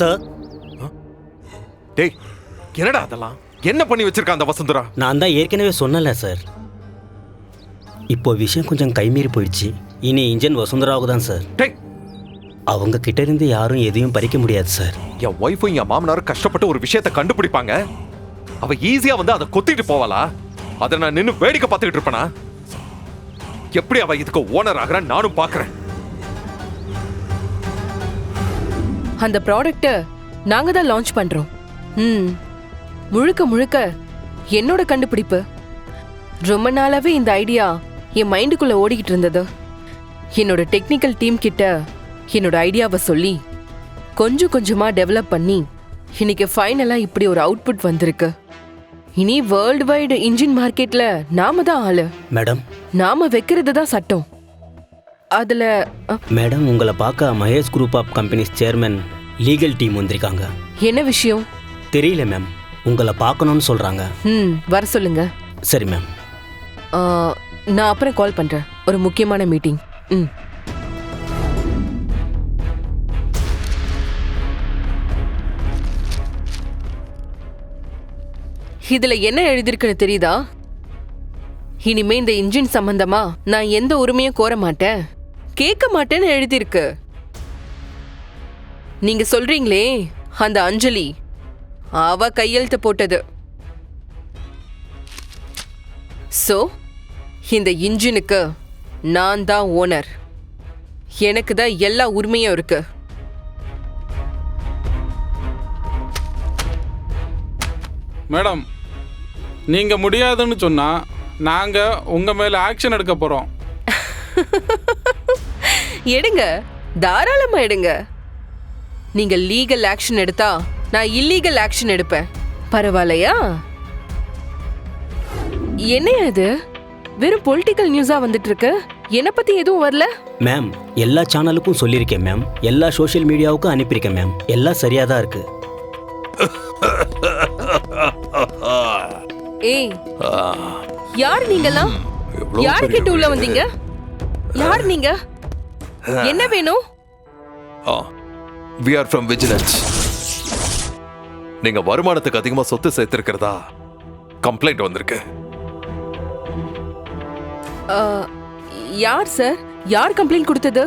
Sir. டேய், என்னடா அதெல்லாம்? என்ன பண்ணி வச்சிருக்க அந்த வசுந்தரா? நான் தான் ஏற்கனவே சொன்னல சார். இப்போ விஷயம் கொஞ்சம் கைமீறி போயிடுச்சு. இனி இன்ஜின் வசுந்தராவுக்கு தான் சார். டேய், அவங்க கிட்ட இருந்து யாரும் எதையும் பறிக்க முடியாது சார். என் ஒய்ஃபும் என் மாமனாரும் கஷ்டப்பட்டு ஒரு விஷயத்தை கண்டுபிடிப்பாங்க. அவ ஈஸியா வந்து அதை கொத்திட்டு போவாளா? அதை நான் நின்னு வேடிக்கை பார்த்துக்கிட்டு இருப்பேனா? எப்படி அவ இதுக்கு ஓனர் ஆகுறான்னு நானும் பாக்குறேன். அந்த ப்ராடக்ட்ட நாங்க தான் லான்ச் பண்றோம். முழுக்க முழுக்க என்னோட கண்டுபிடிப்பு. ரொம்ப நாளாவே இந்த ஐடியா என் மைண்டுக்குள்ள ஓடிக்கிட்டு இருந்தது. என்னோட டெக்னிக்கல் டீம் கிட்ட என்னோட ஐடியாவை சொல்லி கொஞ்சம் கொஞ்சமா டெவலப் பண்ணி இன்னைக்கு ஃபைனலா இப்படி ஒரு அவுட்புட் வந்திருக்கு. இனி வேர்ல்டு வைடு இன்ஜின் மார்க்கெட்ல நாம தான் ஆளு. மேடம், நாம வைக்கிறது தான் சட்டம். அதுல மேடம், உங்களை பார்க்க Mahesh group of companies chairman legal team வந்திருக்காங்க. என்ன விஷயம் தெரியல மேம். உங்களை பார்க்கணும்னு சொல்றாங்க. வர சொல்லுங்க. சரி மேம். நான் அப்புறம் கால் பண்றேன். ஒரு முக்கியமான மீட்டிங். இதுல என்ன எழுதிருக்குன்னு தெரியுதா? இனிமே இந்த இன்ஜின் சம்பந்தமா நான் எந்த உரிமையும் கோர மாட்டேன், கேட்க மாட்டேன்னு எழுதிருக்கு. நீங்க சொல்றீங்களே அந்த அஞ்சலி, அவ கையெழுத்து போட்டது. சோ இந்த இன்ஜினுக்கு நான் தான் ஓனர். எனக்கு தான் எல்லா உரிமையும் இருக்கு. மேடம், நீங்க முடியாதுன்னு சொன்னா நாங்க உங்க மேல ஆக்ஷன் எடுக்க போறோம். எடுங்க, தாராளமா எடுங்க. நீங்க லீகல் ஆக்ஷன் எடுத்தா நான் இல்லீகல் ஆக்ஷன் எடுப்பேன். பரவாயில்லையா? என்ன இது வெறும் பொலிட்டிக்கல் நியூஸா வந்துட்டு இருக்கு? என்ன பத்தி எதுவும் வரல? மேம், எல்லா சேனலுக்கும் சொல்லியிருக்கேன் மேம். எல்லா சோஷியல் மீடியாவுக்கும் அனுப்பியிருக்கேன் மேம். எல்லாம் சரியா தான் இருக்கு. ஏய், யார் நீங்கலாம்? யார் கிட்ட உள்ள வந்தீங்க? யார் நீங்க? என்ன வேணும்? We are from Vigilance. நீங்க வருமானத்துக்கு அதிகமா சொத்து சேர்த்திருக்கிறதா கம்ப்ளைண்ட் வந்திருக்கு. யார் சார்? யார் கம்ப்ளைண்ட் கொடுத்தது?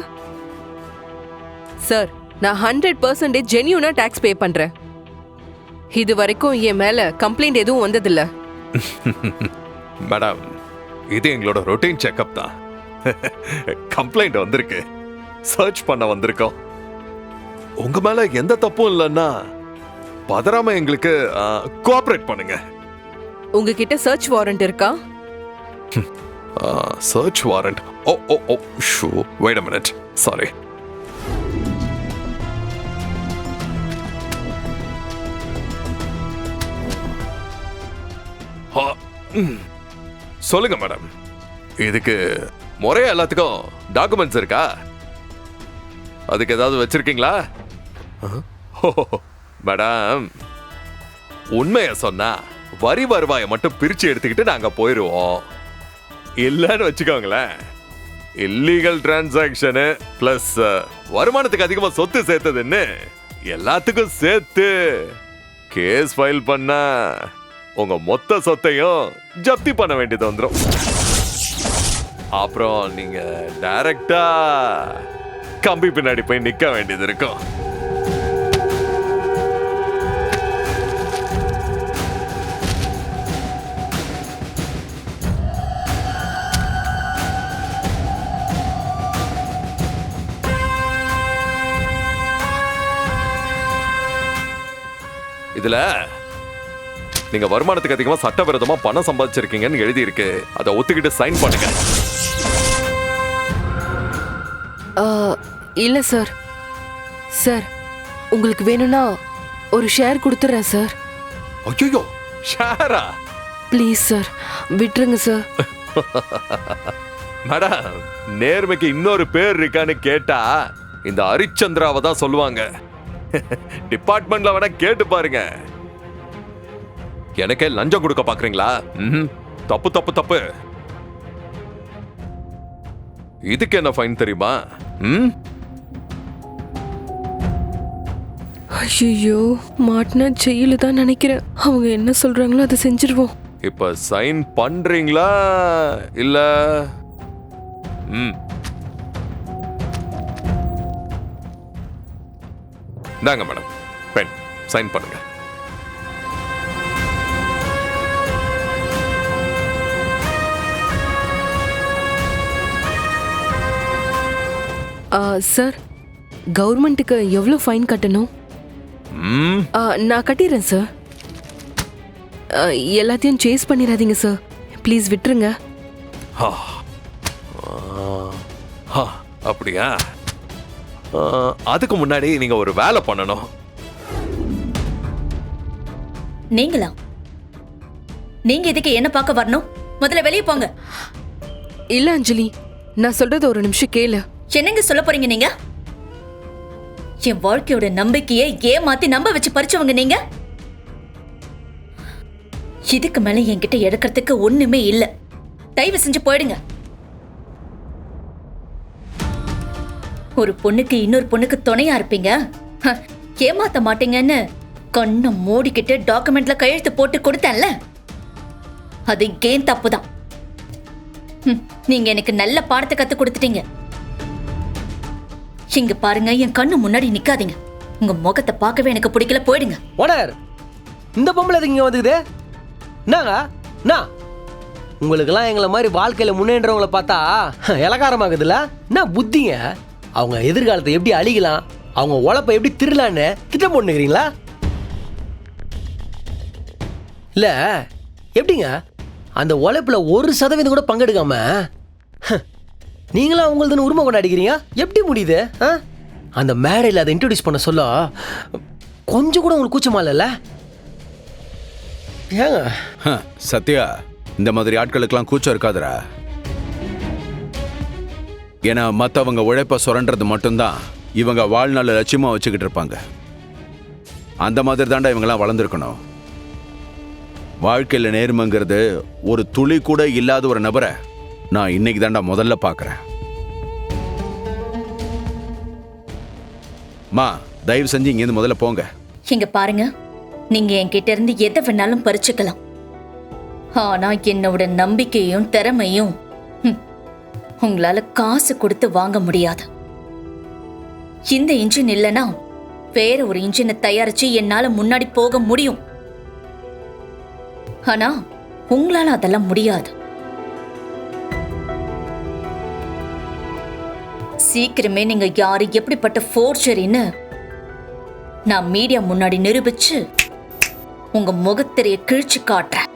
சார், நான் 100% ஜென்யூனா டாக்ஸ் பே பண்றேன். இது வரைக்கும் என் மேல கம்ப்ளைண்ட் எதுவும் வந்ததில்ல. மேடம், இது எங்களோட ரொட்டீன் செக்அப் தான். கம்ப்ளைண்ட் வந்திருக்கு, சர்ச் பண்ண வந்திருக்கோம். உங்க மேல எந்த தப்பும் இல்லைன்னா பதறாம எங்களுக்கு கோஆபரேட் பண்ணுங்க. உங்ககிட்ட சர்ச் வாரண்ட் இருக்கா? Search warrant? Oh shoo, wait a minute, sorry. சொல்லுங்க மேடம், இதுக்கு முறையா எல்லாத்துக்கும் டாக்குமெண்ட்ஸ் இருக்கா? அதுக்கு ஏதாவது வச்சிருக்கீங்களா? மேடம், உண்மைய சொன்னா வரி வருவாயை மட்டும் பிரிச்சு எடுத்துக்கிட்டு நாங்க போயிருவோம். இல்லன்னு வச்சுக்கோங்களேன், இல்லீகல் டிரான்சாக்ஷனு பிளஸ் வருமானத்துக்கு அதிகமா சொத்து சேர்த்ததுன்னு எல்லாத்துக்கும் சேர்த்து கேஸ் ஃபைல் பண்ணா உங்க மொத்த சொத்தையும் ஜப்தி பண்ண வேண்டியது வந்துடும். அப்புறம் நீங்க டைரக்டா கம்பி பின்னாடி போய் நிக்க வேண்டியது இருக்கும். இதுல நீங்க வருமானத்துக்கு அதிகமா சட்டவிரோதமா பணம் சம்பாதிச்சிருக்கீங்கன்னு எழுதி இருக்கு. அதை ஒத்துக்கிட்டு சைன் பண்ணுங்க. இல்ல சார். சார், உங்களுக்கு வேணும்னா ஒரு ஷேர் கொடுத்துறேன் சார். ஐயோ, ஷேரா? ப்ளீஸ் சார், விட்டுருங்க சார். மேடம், நேர்மைக்கு இன்னொரு பேர் இருக்கான்னு கேட்டா இந்த ஹரிச்சந்திராவை தான் சொல்லுவாங்க. டிபார்ட்மெண்ட்ல வேணா கேட்டு பாருங்க. எனக்கே லஞ்சம் கொடுக்க பாக்குறீங்களா? தப்பு தப்பு தப்பு. இதுக்கு என்ன ஃபைன் தெரியுமா? ஐயோ, மாட்டினா ஜெயிலு தான் நினைக்கிறேன். அவங்க என்ன சொல்றாங்களோ அதை செஞ்சிருவோம். இப்ப சைன் பண்றீங்களா இல்ல? இந்தாங்க மேடம், பென், சைன் பண்ணுங்க. சார், கவர்மெண்ட்டுக்கு எவ்வளோ ஃபைன் கட்டணும்? நான் கட்டிடுறேன் சார். எல்லாத்தையும் சேஸ் பண்ணிடாதீங்க சார், ப்ளீஸ் விட்டுருங்க. அப்படியா? அதுக்கு முன்னாடி நீங்க ஒரு வேலை பண்ணணும். நீங்களா? நீங்க இதுக்கு என்ன பார்க்க வரணும்? முதல்ல வெளியே போங்க. இல்ல அஞ்சலி, நான் சொல்றது ஒரு நிமிஷம் கேளு. என்னங்க சொல்ல போறீங்க நீங்க? என் வாழ்க்கையோட நம்பிக்கையை ஏமாத்தி நம்ப வச்சு பறிச்சவங்க நீங்க. இதுக்கு மேல என்கிட்ட எடுக்கிறதுக்கு ஒண்ணுமே இல்ல. தயவு செஞ்சு போயிடுங்க. ஒரு பொண்ணுக்கு இன்னொரு பொண்ணுக்கு துணையா இருப்பீங்க, ஏமாத்த மாட்டீங்கன்னு கண்ணை மூடிக்கிட்டு டாக்குமெண்ட்ல கையெழுத்து போட்டு கொடுத்தேன்ல, அது ஏன் தப்புதான். நீங்க எனக்கு நல்ல பாடத்தை கத்து கொடுத்துட்டீங்க. இங்க பாருங்க, என் கண்ணு முன்னாடி நிக்காதீங்க. உங்க முகத்தை பார்க்கவே எனக்கு பிடிக்கல, போயிடுங்க. ஓனர், இந்த பொம்பளை இங்க வந்துக்குது என்னங்க? உங்களுக்கெல்லாம் எங்களை மாதிரி வாழ்க்கையில முன்னேற்றவங்களை பார்த்தா இலக்காரமாகுதுல்ல? என்ன புத்திங்க? அவங்க எதிர்காலத்தை எப்படி அழிக்கலாம், அவங்க உழைப்பை எப்படி திருடலான்னு திட்டம் போட்டுக்கிறீங்களா? இல்ல எப்படிங்க அந்த உழைப்புல 1% கூட பங்கெடுக்காம நீங்களா உங்களுதுன்னு உரிமை கொண்டாடிக்கிறீங்க? எப்படி முடியுது? அந்த மேடையில் அதை இன்ட்ரோடியூஸ் பண்ண சொல்ல கொஞ்சம் கூட உங்களுக்கு கூச்சமா இல்லைல்ல? ஏங்க சத்யா, இந்த மாதிரி ஆட்களுக்கெல்லாம் கூச்சம் இருக்காதுரா. ஏன்னா மற்றவங்க உழைப்ப சுரண்டது மட்டும்தான் இவங்க வாழ்நாள் லட்சியமா வச்சுக்கிட்டு இருப்பாங்க. அந்த மாதிரி தாண்டா இவங்கெல்லாம் வளர்ந்துருக்கணும். வாழ்க்கையில் நேர்மைங்கிறது ஒரு துளி கூட இல்லாத ஒரு நபரை நான் இன்னைக்கு தாண்டா முதல்ல பார்க்குறேன். மா, தயவு செஞ்சு இங்கேருந்து முதல்ல போங்க. இங்க பாருங்க, நீங்க என்கிட்ட இருந்து எதை வேணாலும் பறிச்சுக்கலாம். ஆனா என்னோட நம்பிக்கையும் திறமையும் உங்களால காசு கொடுத்து வாங்க முடியாது. இந்த இன்ஜின் இல்லைன்னா வேற ஒரு இன்ஜினை தயாரிச்சு என்னால முன்னாடி போக முடியும். ஆனா உங்களால அதெல்லாம் முடியாது. சீக்கிரமே நீங்க யாரு எப்படிப்பட்ட ஃபோர்ஜரின்னு நான் மீடியா முன்னாடி நிரூபிச்சு உங்க முகத்திரைய கிழிச்சு காட்டுறேன்.